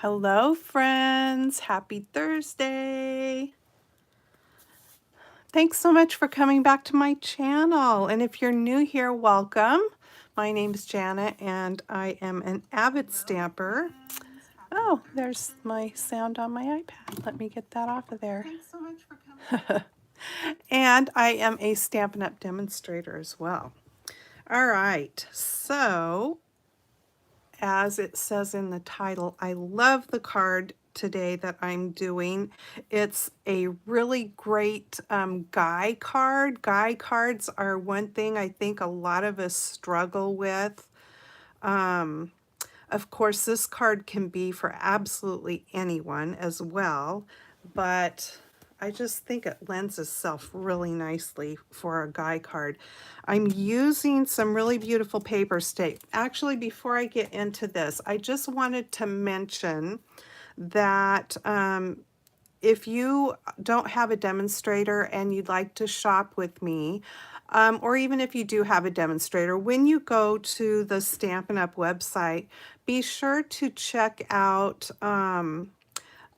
Hello, friends. Happy Thursday. Thanks so much for coming back to my channel. And if you're new here, welcome. My name's Janet, and I am an avid stamper. Oh, there's my sound on my iPad. Let me get that off of there. Thanks so much for coming. And I am a Stampin' Up! Demonstrator as well. All right, so as it says in the title, I love the card today that I'm doing. It's a really great guy card. Guy cards are one thing I think a lot of us struggle with. Of course, this card can be for absolutely anyone as well, but I just think it lends itself really nicely for a guy card. I'm using some really beautiful paper tape. Actually, before I get into this, I just wanted to mention that if you don't have a demonstrator and you'd like to shop with me, or even if you do have a demonstrator, when you go to the Stampin' Up! Website, be sure to check out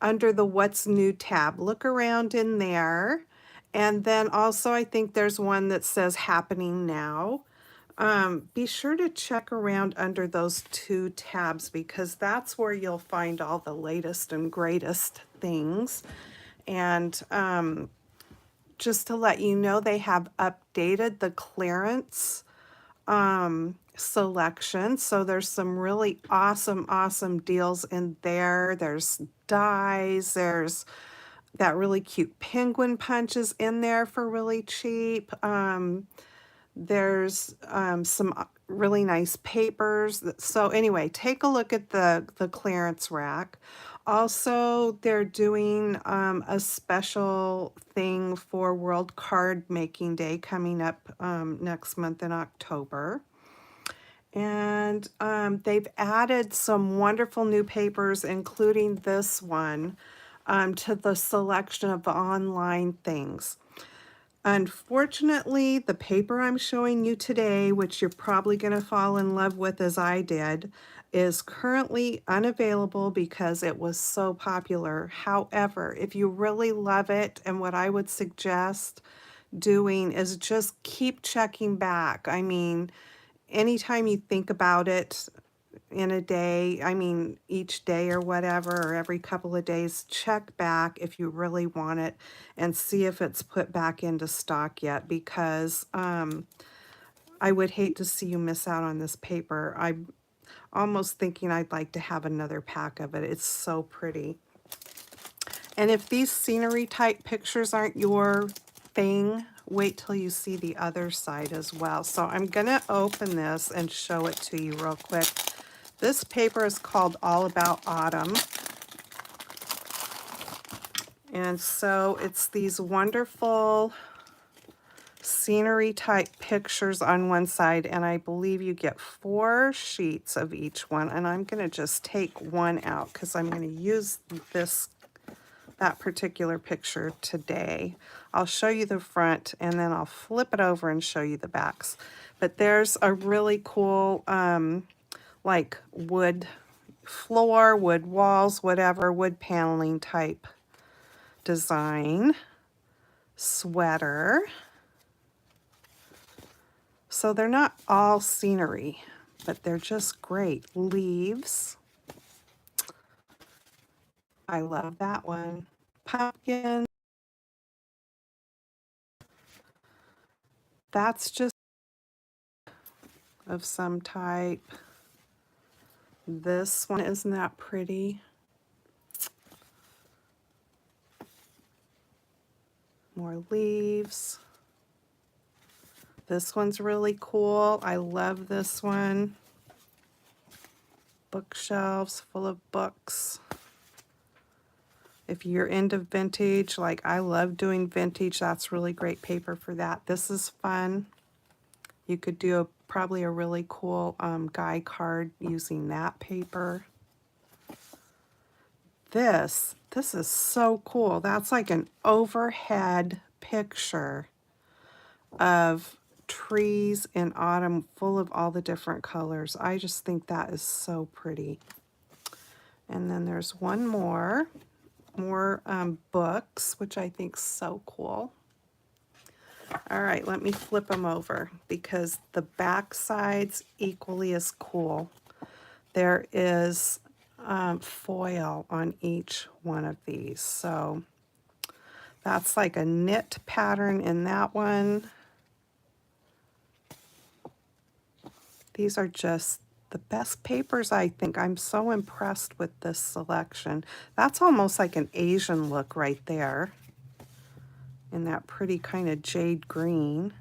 under the What's New tab. Look around in there. And then also I think there's one that says Happening Now. Be sure to check around under those two tabs because that's where you'll find all the latest and greatest things. And just to let you know, they have updated the clearance selection. So there's some really awesome deals in there. There's dies, there's that really cute penguin punches in there for really cheap. There's some really nice papers. So anyway, take a look at the clearance rack. Also, they're doing a special thing for World Card Making Day coming up next month in October. And they've added some wonderful new papers, including this one, to the selection of online things. Unfortunately, the paper I'm showing you today, which you're probably going to fall in love with as I did, is currently unavailable because it was so popular. However, if you really love it, and what I would suggest doing is just keep checking back. I mean, anytime you think about it in a day, I mean, each day or whatever, or every couple of days, check back if you really want it and see if it's put back into stock yet, because I would hate to see you miss out on this paper. I'm almost thinking I'd like to have another pack of it. It's so pretty. And if these scenery type pictures aren't your thing, wait till you see the other side as well. So I'm gonna open this and show it to you real quick. This paper is called All About Autumn. And so it's these wonderful scenery type pictures on one side, and I believe you get 4 sheets of each one. And I'm gonna just take one out because I'm gonna use that particular picture today. I'll show you the front and then I'll flip it over and show you the backs. But there's a really cool like wood floor, wood walls, whatever, wood paneling type design sweater. So they're not all scenery, but they're just great. Leaves. I love that one. Pumpkin. That's just of some type. This one, isn't that pretty? More leaves. This one's really cool. I love this one. Bookshelves full of books. If you're into vintage, like I love doing vintage, that's really great paper for that. This is fun. You could do probably a really cool guy card using that paper. This is so cool. That's like an overhead picture of trees in autumn full of all the different colors. I just think that is so pretty. And then there's one more books, which I think is so cool. All right, let me flip them over because the back side's equally as cool. There is foil on each one of these. So that's like a knit pattern in that one. These are just the best papers, I think. I'm so impressed with this selection. That's almost like an Asian look right there in that pretty kind of jade green.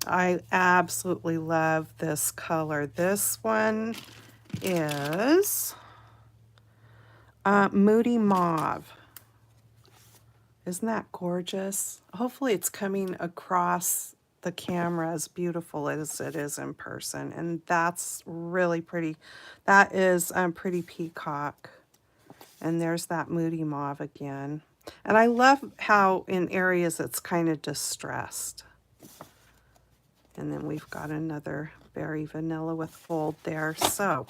I absolutely love this color. This one is Moody Mauve. Isn't that gorgeous? Hopefully it's coming across the camera as beautiful as it is in person. And that's really pretty. That is Pretty Peacock. And there's that Moody Mauve again. And I love how in areas it's kind of distressed. And then we've got another very vanilla with gold there. So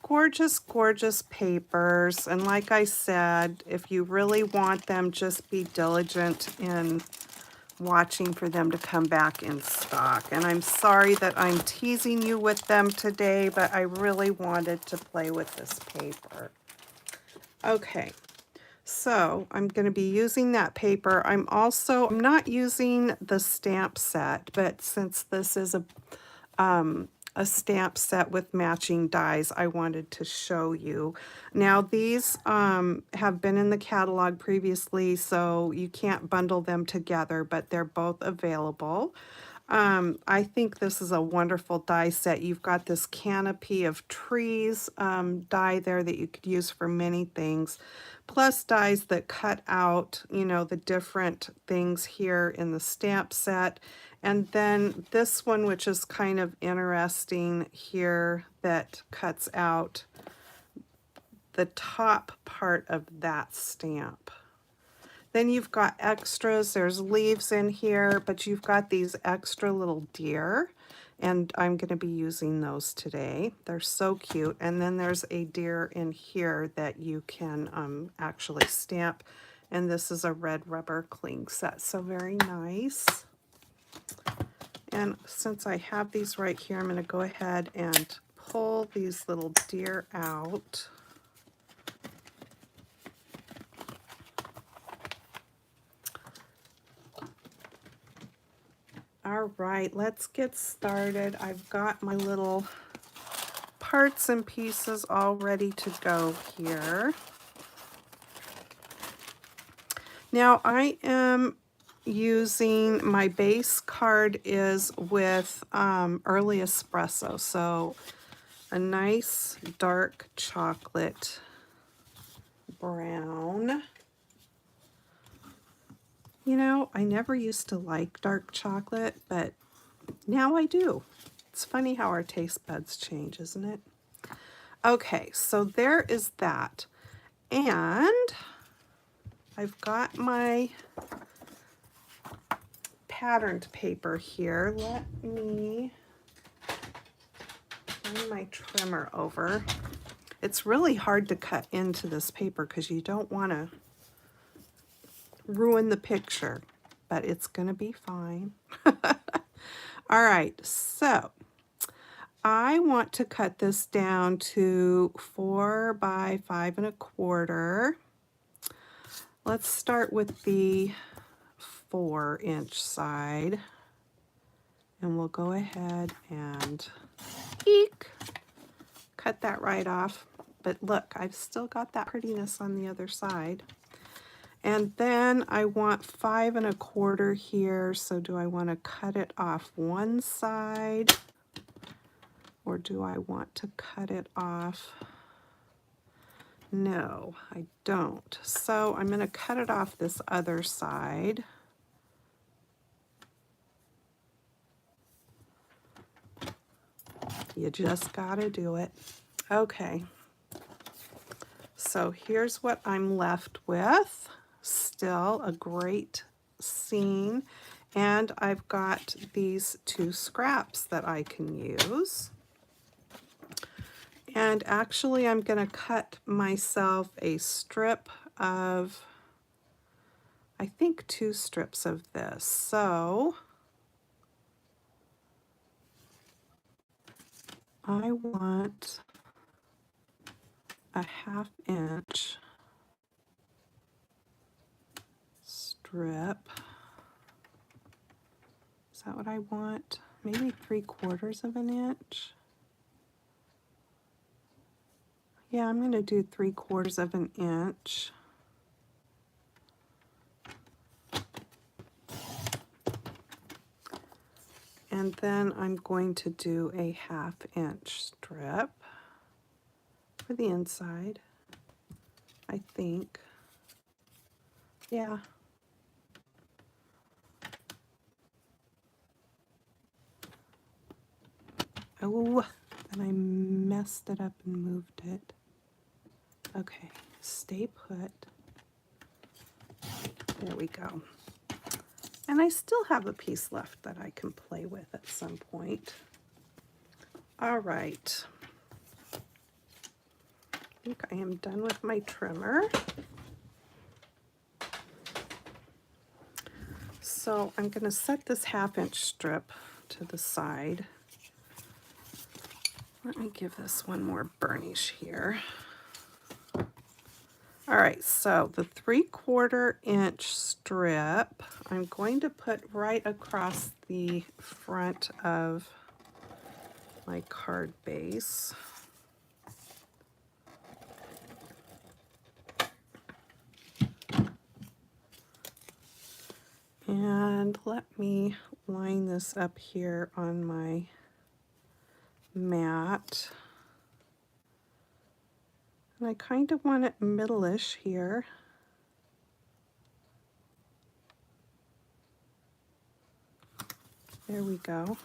gorgeous, gorgeous papers. And like I said, if you really want them, just be diligent in watching for them to come back in stock. And I'm sorry that I'm teasing you with them today, but I really wanted to play with this paper. Okay. So I'm going to be using that paper. I'm not using the stamp set, but since this is a stamp set with matching dies, I wanted to show you. Now these have been in the catalog previously, so you can't bundle them together, but they're both available. I think this is a wonderful die set. You've got this canopy of trees die there that you could use for many things, plus dies that cut out, you know, the different things here in the stamp set. And then this one, which is kind of interesting here, that cuts out the top part of that stamp. Then you've got extras. There's leaves in here, but you've got these extra little deer, and I'm going to be using those today. They're so cute. And then there's a deer in here that you can actually stamp, and this is a red rubber cling set, so very nice. And since I have these right here, I'm going to go ahead and pull these little deer out. All right, let's get started. I've got my little parts and pieces all ready to go here. Now I am using, my base card is with Early Espresso, so a nice dark chocolate brown. You know, I never used to like dark chocolate, but now I do. It's funny how our taste buds change, isn't it? Okay, so there is that. And I've got my patterned paper here. Let me bring my trimmer over. It's really hard to cut into this paper because you don't want to ruin the picture, but it's going to be fine. All right, so I want to cut this down to 4 by 5 1/4. Let's start with the 4-inch side, and we'll go ahead and cut that right off. But look, I've still got that prettiness on the other side. And then I want 5 1/4 here, so do I want to cut it off one side, or do I want to cut it off? No, I don't. So I'm going to cut it off this other side. You just got to do it. Okay. So here's what I'm left with. Still a great scene. And I've got these 2 scraps that I can use. And actually I'm going to cut myself a strip of, I think 2 strips of this. So I want a 1/2 inch strip. Is that what I want? Maybe 3/4 of an inch. Yeah, I'm going to do 3/4 of an inch. And then I'm going to do a 1/2 inch strip for the inside, I think. Yeah. Oh, and I messed it up and moved it. Okay, stay put. There we go. And I still have a piece left that I can play with at some point. All right. I think I am done with my trimmer. So I'm going to set this 1/2 inch strip to the side. Let me give this one more burnish here. All right, so the 3/4 inch strip, I'm going to put right across the front of my card base. And let me line this up here on my mat. And I kind of want it middle-ish here. There we go.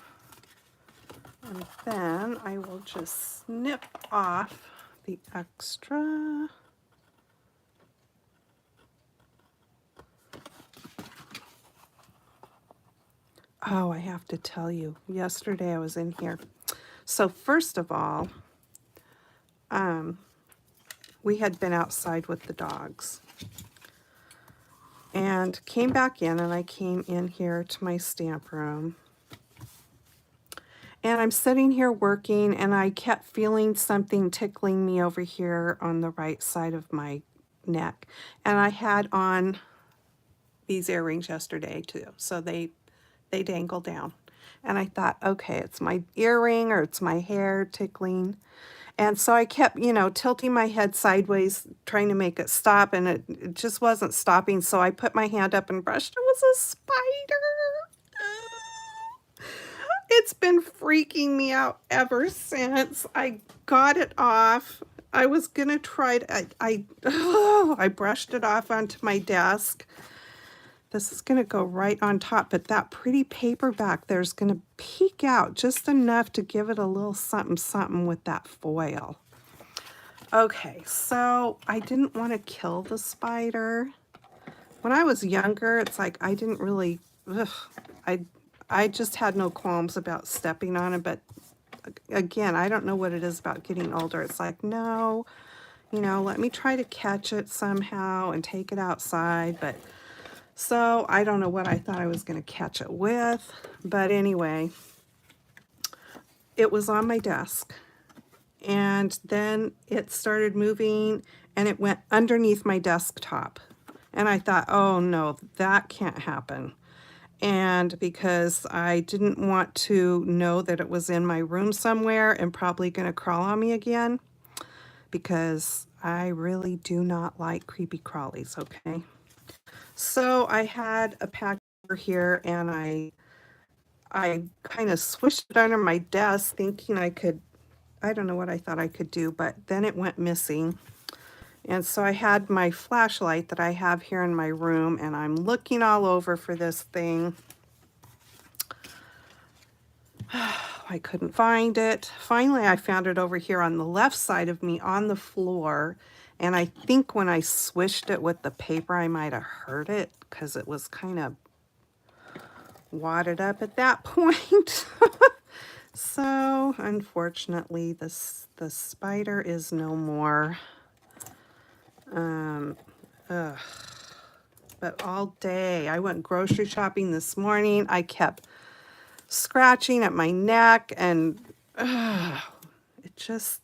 And then I will just snip off the extra. Oh, I have to tell you, yesterday I was in here. So first of all, we had been outside with the dogs and came back in, and I came in here to my stamp room. And I'm sitting here working, and I kept feeling something tickling me over here on the right side of my neck. And I had on these earrings yesterday too, so they dangle down. And I thought, okay, it's my earring or it's my hair tickling. And so I kept, tilting my head sideways, trying to make it stop, and it just wasn't stopping. So I put my hand up and brushed. It was a spider. It's been freaking me out ever since I got it off. I was going to try to, I brushed it off onto my desk. This is going to go right on top, but that pretty paper back there's going to peek out just enough to give it a little something something with that foil. Okay, so I didn't want to kill the spider. When I was younger, it's like I didn't really, I just had no qualms about stepping on it, but again, I don't know what it is about getting older. It's like, no, let me try to catch it somehow and take it outside, but so I don't know what I thought I was going to catch it with, but anyway, it was on my desk, and then it started moving, and it went underneath my desktop, and I thought, oh no, that can't happen. And because I didn't want to know that it was in my room somewhere and probably going to crawl on me again, because I really do not like creepy crawlies, okay? So I had a pack over here, and I kind of swished it under my desk thinking I don't know what I thought I could do, but then it went missing. And so I had my flashlight that I have here in my room, and I'm looking all over for this thing. I couldn't find it. Finally, I found it over here on the left side of me on the floor. And I think when I swished it with the paper, I might have hurt it because it was kind of wadded up at that point. So unfortunately, the spider is no more. Ugh. But all day, I went grocery shopping this morning. I kept scratching at my neck, and it just,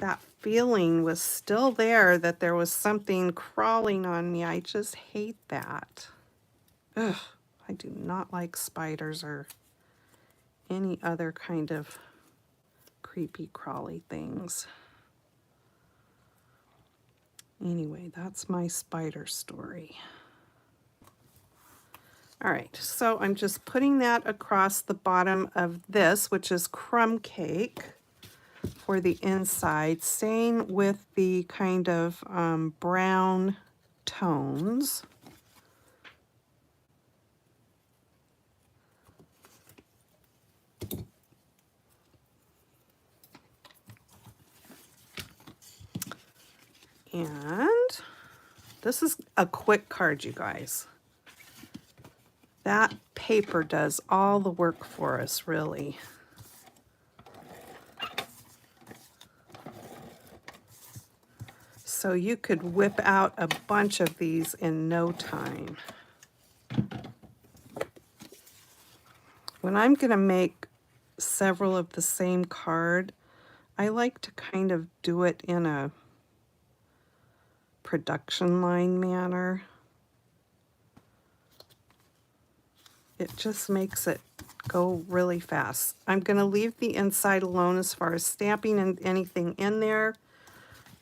that feeling was still there that there was something crawling on me. I just hate that. Ugh, I do not like spiders or any other kind of creepy crawly things. Anyway, that's my spider story. All right, so I'm just putting that across the bottom of this, which is crumb cake, for the inside, staying with the kind of brown tones. And this is a quick card, you guys. That paper does all the work for us, really. So you could whip out a bunch of these in no time. When I'm going to make several of the same card, I like to kind of do it in a production line manner. It just makes it go really fast. I'm going to leave the inside alone as far as stamping and anything in there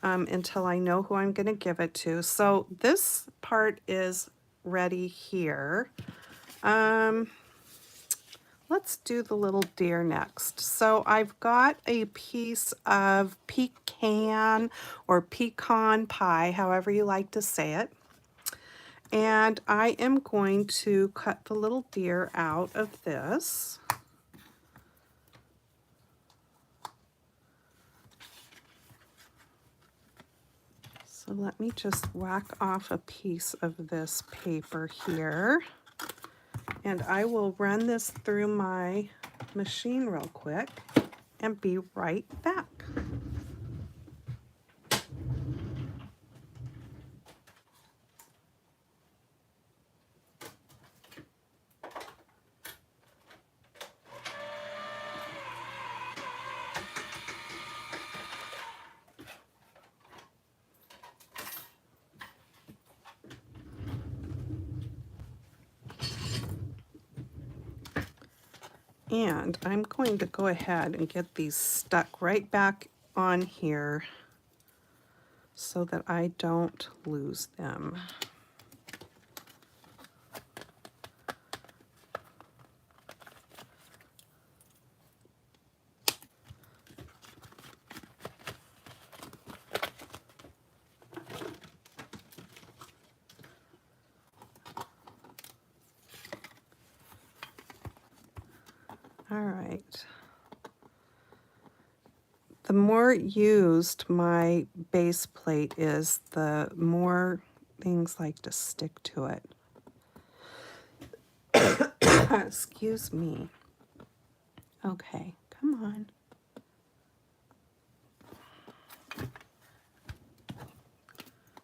until I know who I'm going to give it to. So this part is ready here. Let's do the little deer next. So I've got a piece of pecan or pecan pie, however you like to say it. And I am going to cut the little deer out of this. So let me just whack off a piece of this paper here. And I will run this through my machine real quick and be right back. And I'm going to go ahead and get these stuck right back on here so that I don't lose them. All right. The more used my base plate is, the more things like to stick to it. Excuse me. Okay, come on.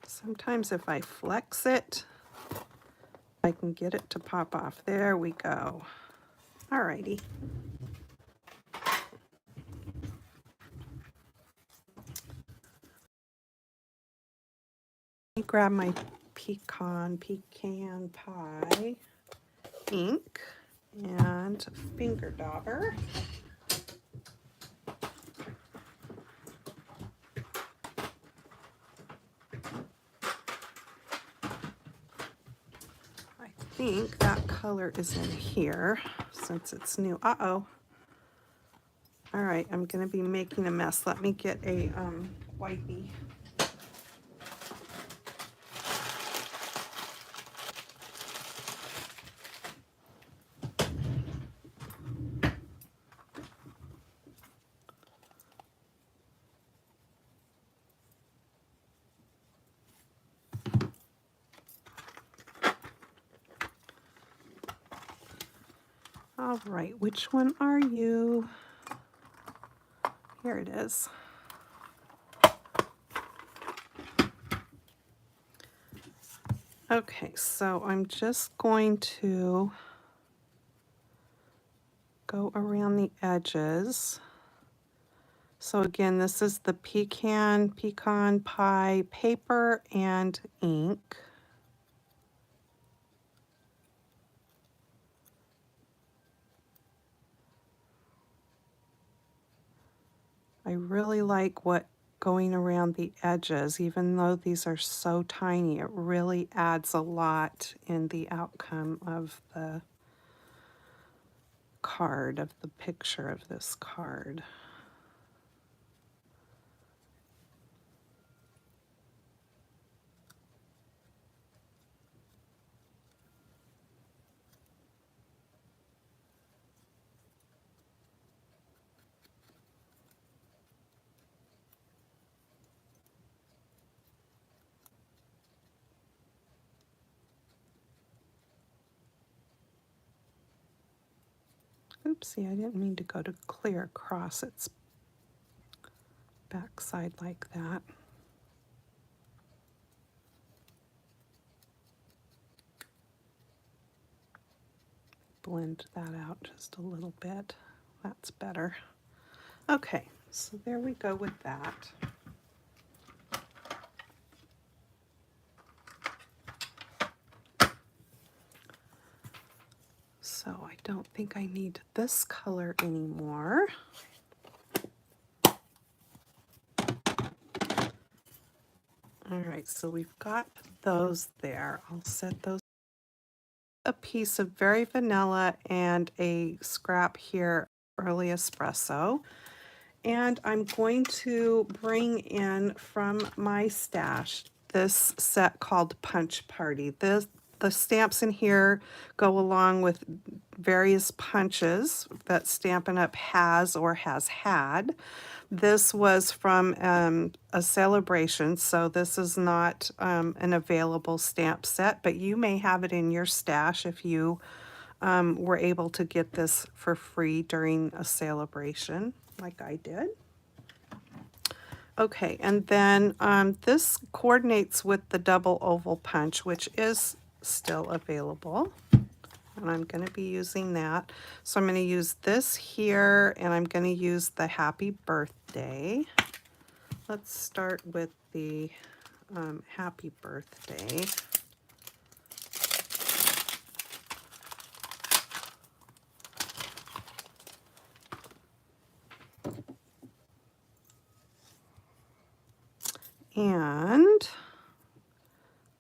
Sometimes if I flex it, I can get it to pop off. There we go. All righty. Let me grab my pecan pie ink and finger dauber. I think that color is in here since it's new. Uh-oh. All right, I'm going to be making a mess. Let me get a wipey. All right, which one are you? Here it is. Okay, so I'm just going to go around the edges. So again, this is the pecan pie paper and ink. I really like what going around the edges, even though these are so tiny, it really adds a lot in the outcome of the card, of the picture of this card. Oopsie, I didn't mean to go to clear across its backside like that. Blend that out just a little bit. That's better. Okay, so there we go with that. So I don't think I need this color anymore. All right, so we've got those there. I'll set those. A piece of very vanilla and a scrap here, early espresso. And I'm going to bring in from my stash this set called Punch Party. The stamps in here go along with various punches that Stampin' Up! Has or has had. This was from a celebration, so this is not an available stamp set, but you may have it in your stash if you were able to get this for free during a celebration like I did. Okay, and then this coordinates with the double oval punch, which is still available. And I'm going to be using that. So I'm going to use this here, and I'm going to use the happy birthday. Let's start with the happy birthday. And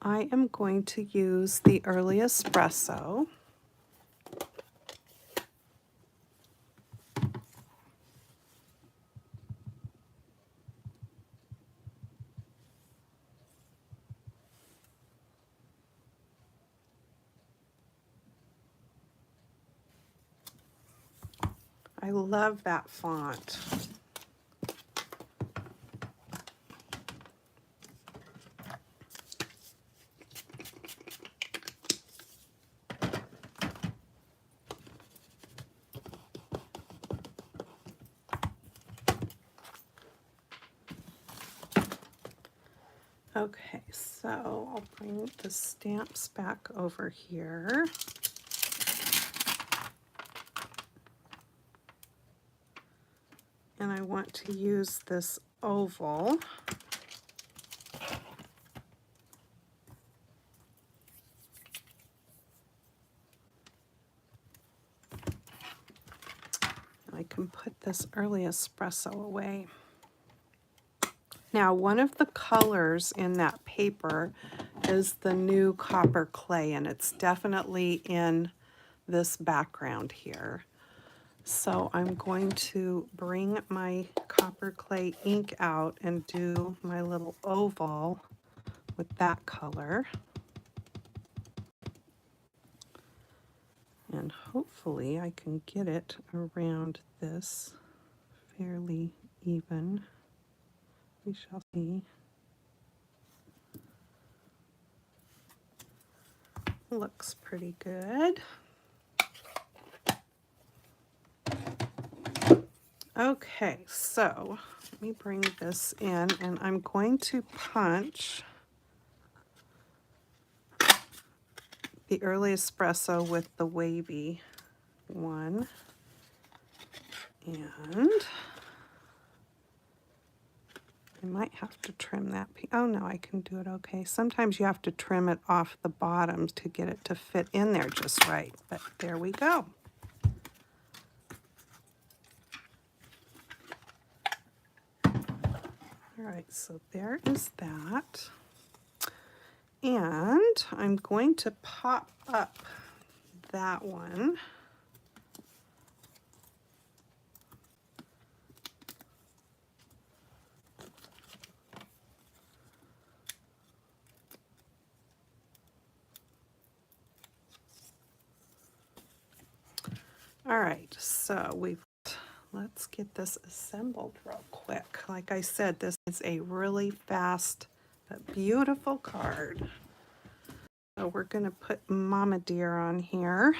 I am going to use the early espresso. I love that font. Okay, so I'll bring the stamps back over here. And I want to use this oval. I can put this early espresso away. Now, one of the colors in that paper is the new copper clay, and it's definitely in this background here. So I'm going to bring my copper clay ink out and do my little oval with that color. And hopefully I can get it around this fairly even. We shall see. Looks pretty good. Okay, so let me bring this in, and I'm going to punch the early espresso with the wavy one. And I might have to trim that. Oh no, I can do it okay. Sometimes you have to trim it off the bottoms to get it to fit in there just right. But there we go. All right, so there is that. And I'm going to pop up that one. All right, so let's get this assembled real quick. Like I said, this is a really fast but beautiful card. So we're going to put Mama Dear on here.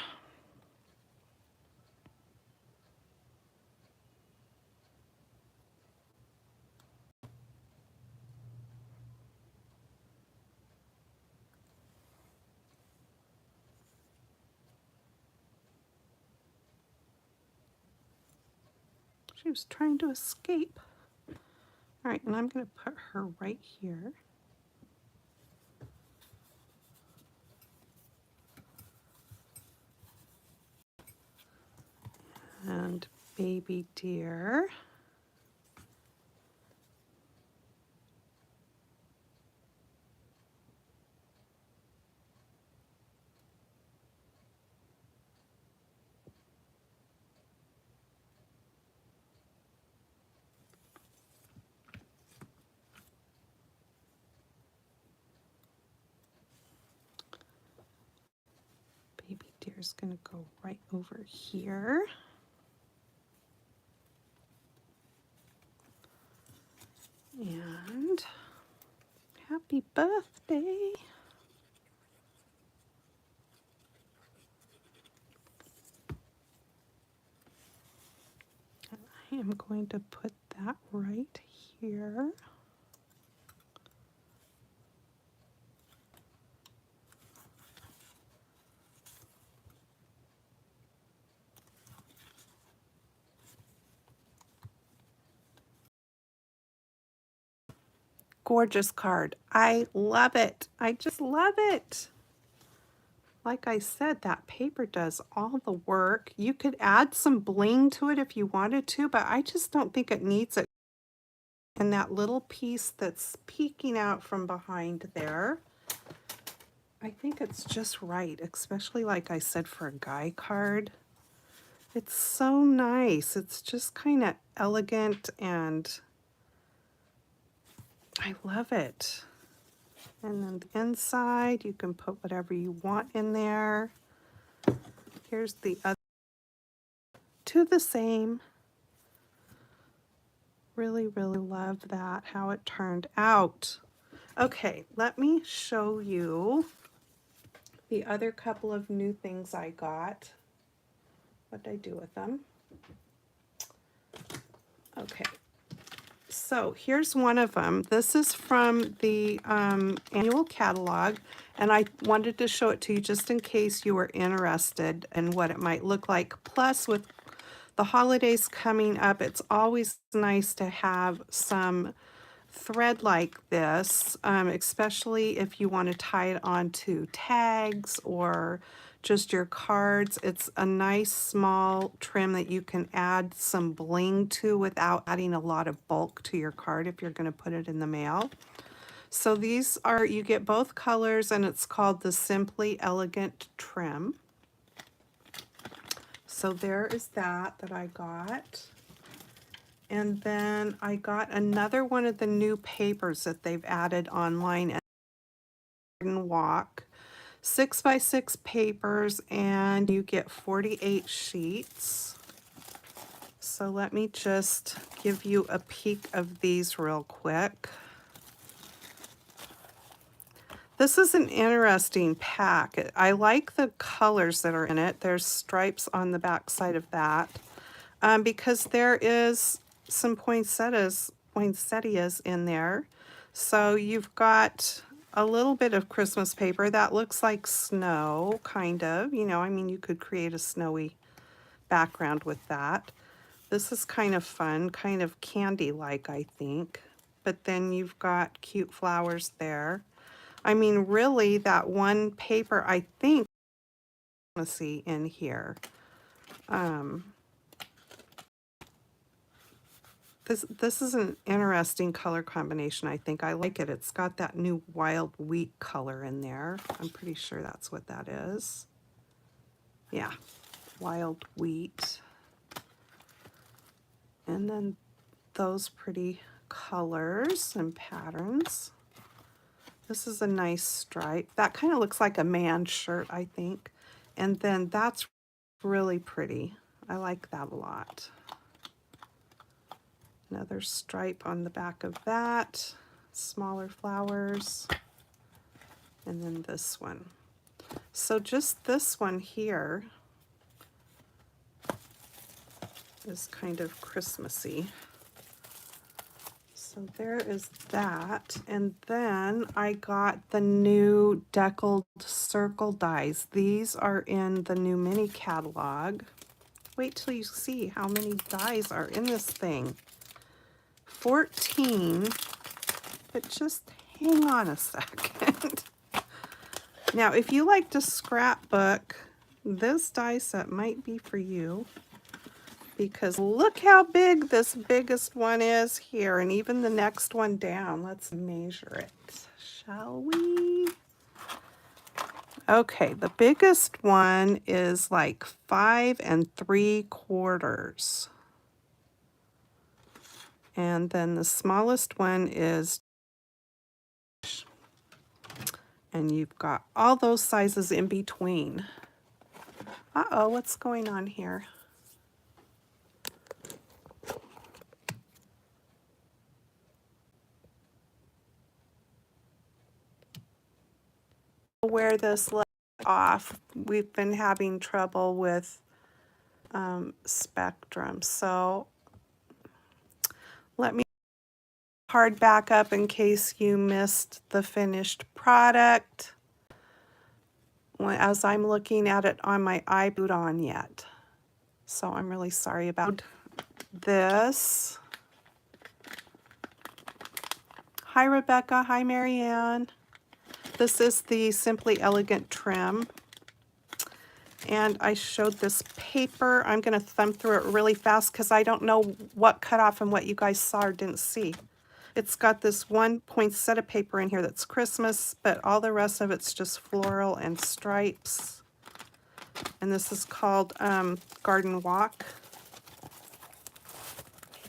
She was trying to escape. All right, and I'm going to put her right here. And Baby Dear. Baby Dear is going to go right over here. And happy birthday. I am going to put that right here. Gorgeous card. I love it. I just love it. Like I said, that paper does all the work. You could add some bling to it if you wanted to, but I just don't think it needs it. And that little piece that's peeking out from behind there, I think it's just right, especially like I said for a guy card. It's so nice. It's just kind of elegant and I love it. And then the inside, you can put whatever you want in there. Here's the other, two the same. Really, really love that, how it turned out. Okay, let me show you the other couple of new things I got. What did I do with them? Okay, so here's one of them. This is from the annual catalog, and I wanted to show it to you just in case you were interested in what it might look like. Plus, with the holidays coming up, it's always nice to have some thread like this, especially if you want to tie it onto tags or just your cards. It's a nice small trim that you can add some bling to without adding a lot of bulk to your card if you're going to put it in the mail. So these are, you get both colors, and it's called the Simply Elegant Trim. So there is that I got. And then I got another one of the new papers that they've added online, Garden Walk. 6x6 papers, and you get 48 sheets. So let me just give you a peek of these real quick. This is an interesting pack. I like the colors that are in it. There's stripes on the back side of that. because there is some poinsettias in there. So you've got a little bit of Christmas paper that looks like snow, kind of. You know, I mean, you could create a snowy background with that. This is kind of fun, kind of candy-like, I think. But then you've got cute flowers there. I mean, really, that one paper, I think, I see in here. This is an interesting color combination, I think. I like it. It's got that new wild wheat color in there. I'm pretty sure that's what that is. Yeah, wild wheat. And then those pretty colors and patterns. This is a nice stripe. That kind of looks like a man's shirt, I think. And then that's really pretty. I like that a lot. Another stripe on the back of that. Smaller flowers. And then this one. So just this one here is kind of Christmassy. So there is that. And then I got the new deckled circle dies. These are in the new mini catalog. Wait till you see how many dies are in this thing. 14, but just hang on a second. Now, if you like to scrapbook, this die set might be for you, because look how big this biggest one is here, and even the next one down. Let's measure it, shall we? Okay, the biggest one is like 5 3/4. And then the smallest one is, and you've got all those sizes in between. Uh-oh, what's going on here? Where this left off, we've been having trouble with Spectrum. So let me hard back up in case you missed the finished product as I'm looking at it on my iPad on yet. So I'm really sorry about this. Hi, Rebecca. Hi, Marianne. This is the Simply Elegant trim. And I showed this paper. I'm going to thumb through it really fast because I don't know what cut off and what you guys saw or didn't see. It's got this one poinsettia paper in here that's Christmas, but all the rest of it's just floral and stripes. And this is called Garden Walk.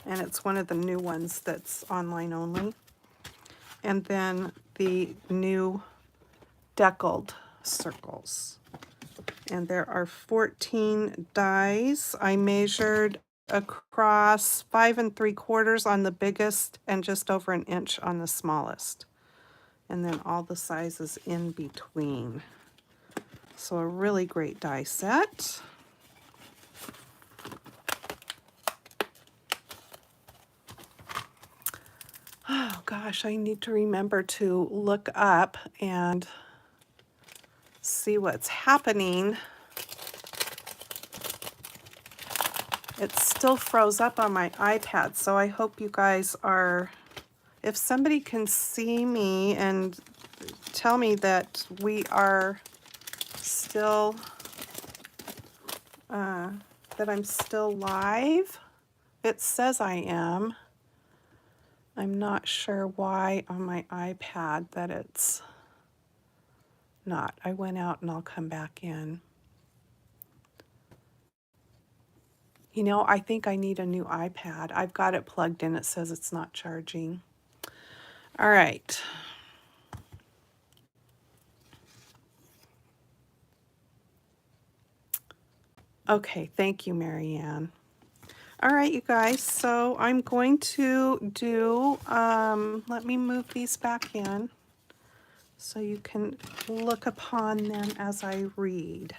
And it's one of the new ones that's online only. And then the new deckled circles. And there are 14 dies. I measured across 5 3/4 on the biggest and just over an inch on the smallest. And then all the sizes in between. So a really great die set. Oh gosh, I need to remember to look up and see what's happening. It still froze up on my iPad, so I hope you guys are, if somebody can see me and tell me that we are still, that I'm still live. It says I am. I'm not sure why on my iPad that it's not. I went out and I'll come back in. You know, I think I need a new iPad. I've got it plugged in. It says it's not charging. All right. Okay, thank you, Marianne. All right, you guys, so I'm going to do, let me move these back in so you can look upon them as I read.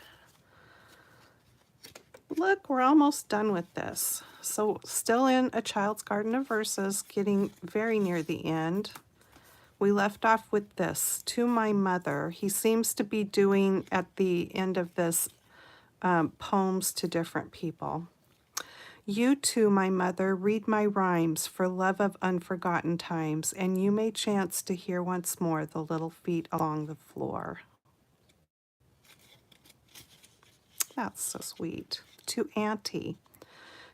Look, we're almost done with this. So still in A Child's Garden of Verses, getting very near the end. We left off with this, to my mother. He seems to be doing at the end of this poems to different people. You too, my mother, read my rhymes for love of unforgotten times, and you may chance to hear once more the little feet along the floor. That's so sweet. To Auntie.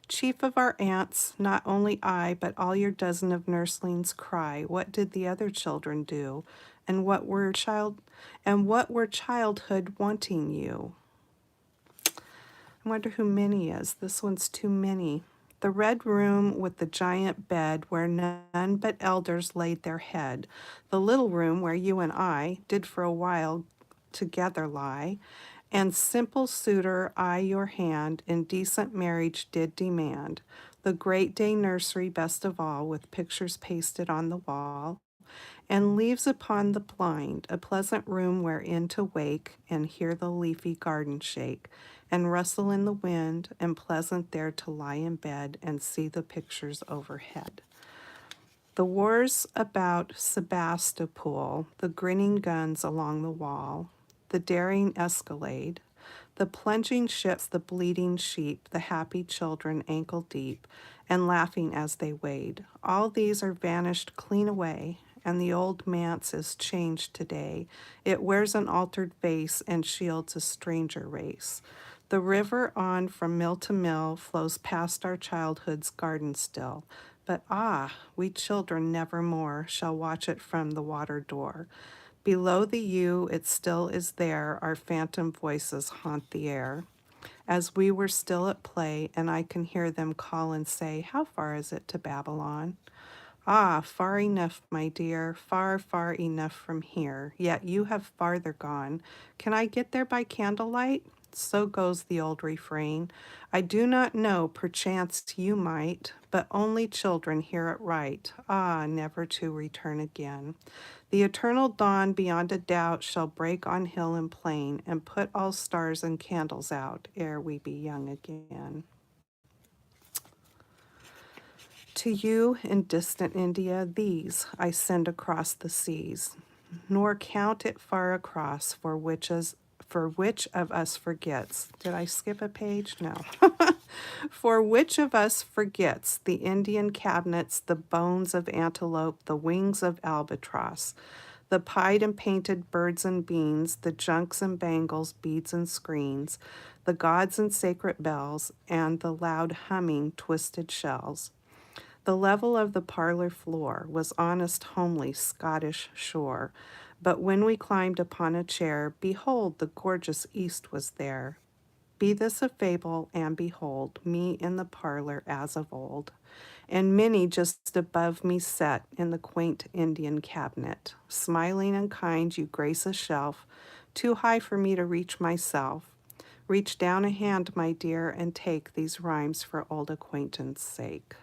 Chief of our aunts, not only I, but all your dozen of nurslings cry, what did the other children do? And what were childhood wanting you? I wonder who Minnie is. This one's too many. The red room with the giant bed where none but elders laid their head. The little room where you and I did for a while together lie. And simple suitor, I your hand in decent marriage did demand. The great day nursery best of all, with pictures pasted on the wall, and leaves upon the blind, a pleasant room wherein to wake, and hear the leafy garden shake, and rustle in the wind, and pleasant there to lie in bed, and see the pictures overhead. The wars about Sebastopol, the grinning guns along the wall, the daring escalade, the plunging ships, the bleeding sheep, the happy children ankle deep, and laughing as they wade. All these are vanished clean away, and the old manse is changed today. It wears an altered face and shields a stranger race. The river on from mill to mill flows past our childhood's garden still. But ah, we children nevermore shall watch it from the water door. Below the yew it still is there, our phantom voices haunt the air. As we were still at play, and I can hear them call and say, how far is it to Babylon? Ah, far enough, my dear, far, far enough from here, yet you have farther gone. Can I get there by candlelight? So goes the old refrain. I do not know, perchance you might, but only children hear it right. Ah, never to return again. The eternal dawn beyond a doubt shall break on hill and plain, and put all stars and candles out ere we be young again. To you in distant India, these I send across the seas, nor count it far across, for which of us forgets? Did I skip a page? No. For which of us forgets the Indian cabinets, the bones of antelope, the wings of albatross, the pied and painted birds and beans, the junks and bangles, beads and screens, the gods and sacred bells, and the loud humming twisted shells. The level of the parlor floor was honest, homely Scottish shore. But when we climbed upon a chair, behold, the gorgeous East was there. Be this a fable, and behold, me in the parlor as of old, and Minnie just above me set in the quaint Indian cabinet. Smiling and kind, you grace a shelf, too high for me to reach myself. Reach down a hand, my dear, and take these rhymes for old acquaintance' sake.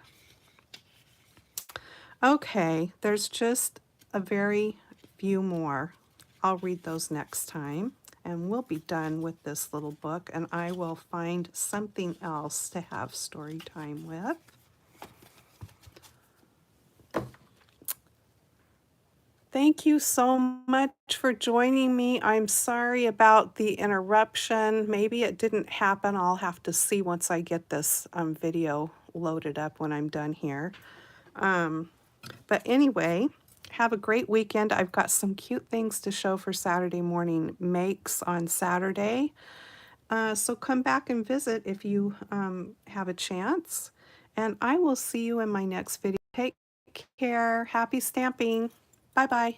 Okay, there's just a very few more. I'll read those next time, and we'll be done with this little book, and I will find something else to have story time with. Thank you so much for joining me. I'm sorry about the interruption. Maybe it didn't happen. I'll have to see once I get this video loaded up when I'm done here. But anyway, have a great weekend. I've got some cute things to show for Saturday morning makes on Saturday. So come back and visit if you have a chance. And I will see you in my next video. Take care. Happy stamping. Bye-bye.